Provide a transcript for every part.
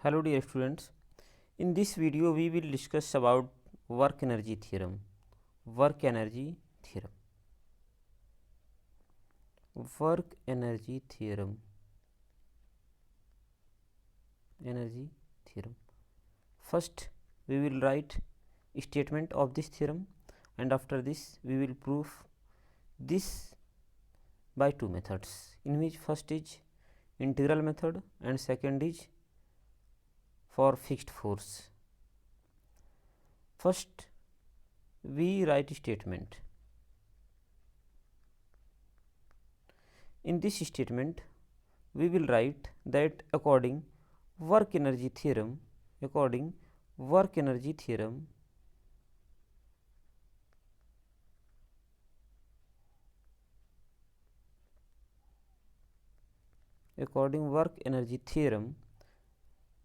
Hello dear students, in this video we will discuss about work energy theorem. Work energy theorem. Work energy theorem. Energy theorem. First we will write statement of this theorem, and after this we will prove this by two methods, in which first is integral method and second is for fixed force. First we write statement. In this statement we will write that according work energy theorem, according work energy theorem, according work energy theorem,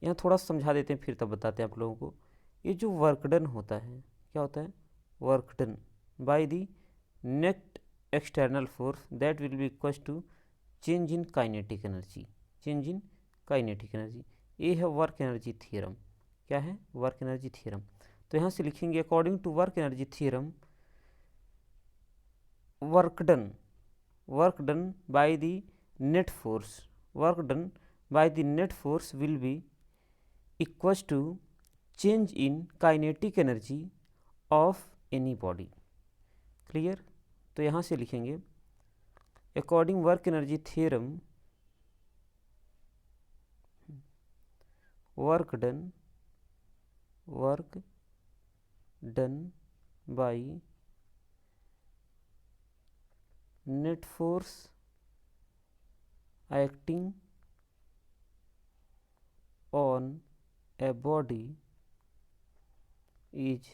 यहाँ थोड़ा समझा देते हैं फिर तब बताते हैं आप लोगों को। ये जो वर्क डन होता है, क्या होता है? Work done by the net external force that will be equal to change in kinetic energy, change in kinetic energy. ये है वर्क एनर्जी थ्योरम। क्या है? Work energy theorem. तो यहाँ से लिखेंगे according to work energy theorem, work done by the net force, work done by the net force will be equals to change in kinetic energy of any body. Clear? तो यहाँ से लिखेंगे according work energy theorem, work done by net force acting on a body is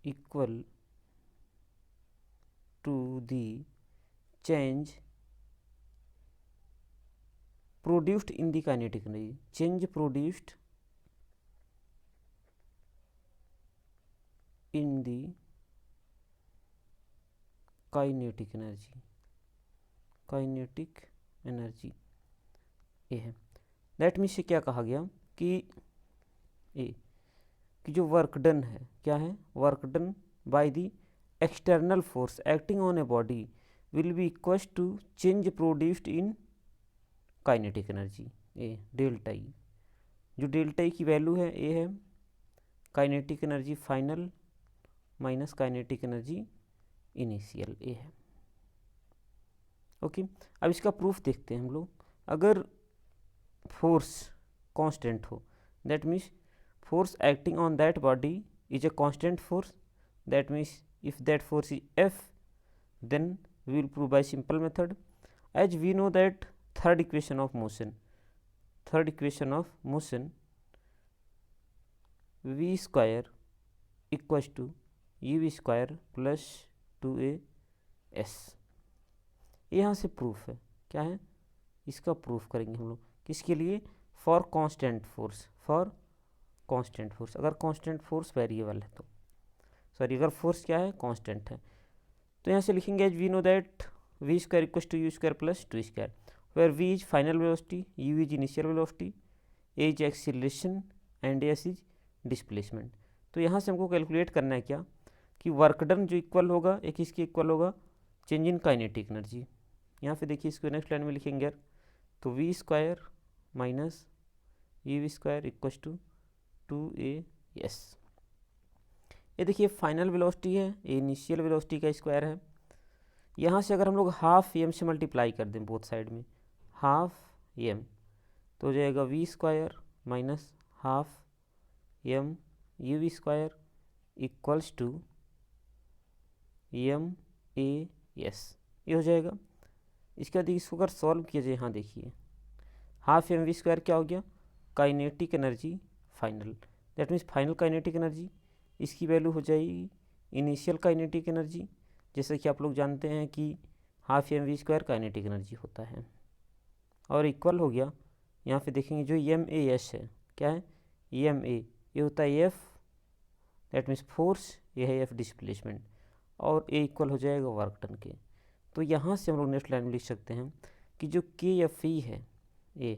equal to the change produced in the kinetic energy, change produced in the kinetic energy, kinetic energy ये है। That means से क्या कहा गया कि ए कि जो work done है, क्या है? Work done by the external force acting on a body will be equals to change produced in kinetic energy, a delta E. जो डेल्टा ई की वैल्यू है ए है kinetic energy final minus kinetic energy initial, ए है। Okay, अब इसका proof देखते हैं हम लोग। अगर फोर्स कांस्टेंट हो, that means force acting on that body is a constant force, that means if that force is F, then we will prove by simple method. As we know that third equation of motion, third equation of motion, v square equals to u square plus 2as, यहाँ से proof है। क्या है? इसका proof करेंगे हम लोग किसके लिए? For constant force, for constant force. अगर कांस्टेंट फोर्स वेरिएबल है तो, सॉरी, अगर फोर्स क्या है? कांस्टेंट है, तो यहाँ से लिखेंगे as we know that v square equal to u square plus 2 square, where v is final velocity, u is initial velocity, a is acceleration and s is displacement. तो यहाँ से हमको कैलकुलेट करना है क्या कि वर्क डन जो equal होगा एक इसके इक्वल होगा चेंज इन काइनेटिक एनर्जी। यहाँ पे देखिए इसको नेक्स्ट लाइन में लिखेंगे यार, तो v square minus u square equal to 2as। ये देखिए फाइनल वेलोसिटी है, ये इनिशियल वेलोसिटी का स्क्वायर है। यहाँ से अगर हम लोग हाफ एम से मल्टीप्लाई कर दें बोथ साइड में, हाफ एम, तो हो जाएगा v square minus half m u square equals to m a s, ये हो जाएगा। इसके बाद इसको अगर सॉल्व किया जाए, यहाँ देखिए हाफ एम वी स्क्वायर क्या हो गया? Kinetic energy final, that means final kinetic energy, इसकी वैल्यू हो जाएगी इनिशियल काइनेटिक एनर्जी, जैसे कि आप लोग जानते हैं कि half m v square kinetic energy होता है, और इक्वल हो गया। यहाँ पे देखेंगे जो एम ए एस है, क्या है? एम ए, ये होता है एफ, दैट मीन्स फोर्स, ये है एफ डिस्प्लेसमेंट, और ए इक्वल हो जाएगा वर्क डन के। तो यहाँ से हम लोग नेक्स्ट लाइन में लिख सकते हैं कि जो के एफ ई है ए,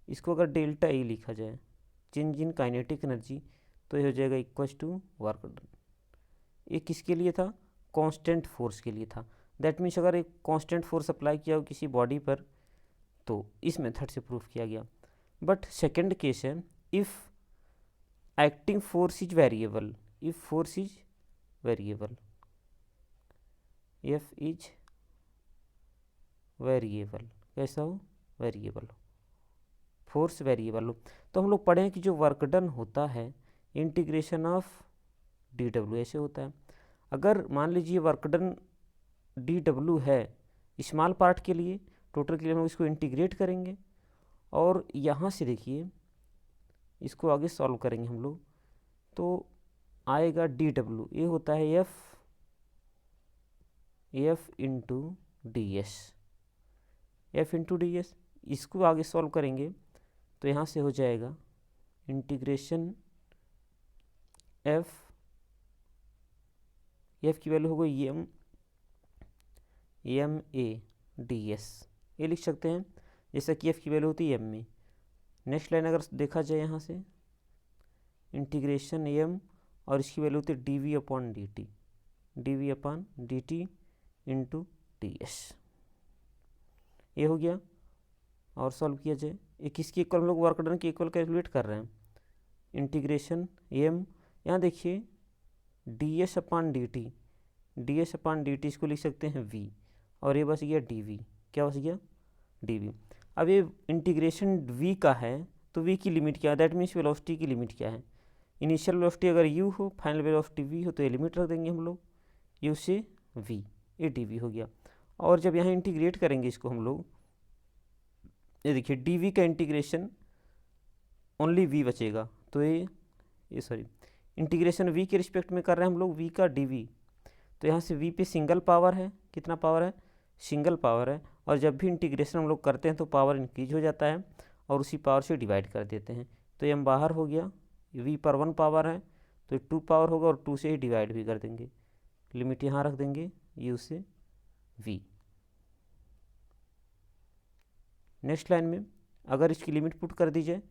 इसको अगर डेल्टा ए लिखा जाए, चेंज इन काइनेटिक एनर्जी, तो ये हो जाएगा इक्वल टू वर्क डन। ये किसके लिए था? कांस्टेंट फोर्स के लिए था। दैट मीन्स अगर एक कांस्टेंट फोर्स अप्लाई किया हो किसी बॉडी पर तो इस मेथड से प्रूफ किया गया। बट सेकेंड केस है, if acting force is variable, if force is variable, F is variable, कैसा हो? वेरिएबल हो, फोर्स वेरिएबल हो। तो हम लोग पढ़ें कि जो वर्क डन होता है इंटीग्रेशन ऑफ डी डब्ल्यू ऐसे होता है। अगर मान लीजिए वर्क डन डी डब्ल्यू है स्मॉल पार्ट के लिए, टोटल के लिए हम लोग इसको इंटीग्रेट करेंगे और यहाँ से देखिए इसको आगे सॉल्व करेंगे हम लोग, तो आएगा डी डब्ल्यू, ये होता है F into d S, F into d S. इसको आगे सॉल्व करेंगे तो यहाँ से हो जाएगा इंटीग्रेशन एफ की वैल्यू हो गई एम ए डी एस, ये लिख सकते हैं, जैसा कि एफ की वैल्यू होती है एम में। नेक्स्ट लाइन अगर देखा जाए यहाँ से इंटीग्रेशन एम और इसकी वैल्यू होती है d v upon d t, d v upon d t into d s, ये हो गया। और सॉल्व किया जाए, ये किसकी इक्वल, हम लोग वर्क डन की इक्वल कैलकुलेट कर रहे हैं। इंटीग्रेशन एम, यहाँ देखिए D S upon d t, D S upon d T इसको लिख सकते हैं वी, और ये बस गया डी वी, क्या बस गया? D v. अब ये इंटीग्रेशन वी का है तो वी की लिमिट क्या है? दैट मीन्स वेलोसिटी की लिमिट क्या है? इनिशियल वेलोसिटी अगर यू हो, फाइनल वेलोसिटी वी हो, तो ये लिमिट रख देंगे हम लोग यू से वी, ये डी वी हो गया। और जब यहाँ इंटीग्रेट करेंगे इसको हम लोग, ये देखिए डी वी का इंटीग्रेशन ओनली वी बचेगा, तो ये सॉरी इंटीग्रेशन वी के रिस्पेक्ट में कर रहे हैं हम लोग वी का डी वी, तो यहाँ से वी पे सिंगल पावर है, कितना पावर है? सिंगल पावर है। और जब भी इंटीग्रेशन हम लोग करते हैं तो पावर इंक्रीज हो जाता है और उसी पावर से डिवाइड कर देते हैं, तो एम बाहर हो गया, वी पर 1 पावर है तो 2 पावर होगा और 2 से ही डिवाइड भी कर देंगे, लिमिट यहाँ रख देंगे यू से वी। नेक्स्ट लाइन में अगर इसकी लिमिट पुट कर दी जाए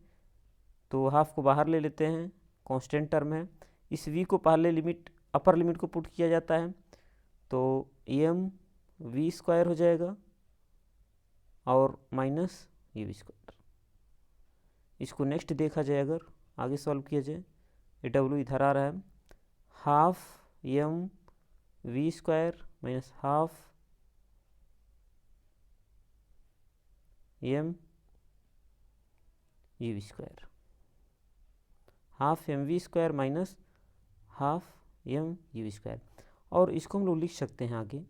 तो हाफ को बाहर ले लेते हैं, कांस्टेंट टर्म है, इस वी को पहले लिमिट अपर लिमिट को पुट किया जाता है तो एम वी स्क्वायर हो जाएगा और माइनस यू स्क्वायर। इसको नेक्स्ट देखा जाए, अगर आगे सॉल्व किया जाए, ये डब्ल्यू इधर आ रहा है, half m v square minus half m u square, half m v square minus half m u square. और इसको हम लोग लिख सकते हैं आगे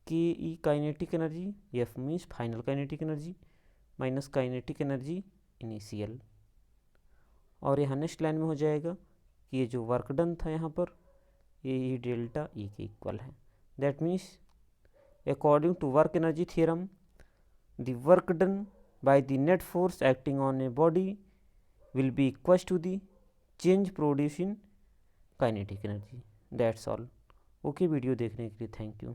के E kinetic energy, F means final kinetic energy minus kinetic energy initial. और यहाँ नेक्स्ट लाइन में हो जाएगा कि ये जो वर्क डन था यहाँ पर ये डेल्टा ई के इक्वल है। That means according to work energy theorem the work done by the net force acting on a body will be equals to the change produced in kinetic energy. That's all. Okay, video देखने के लिए thank you.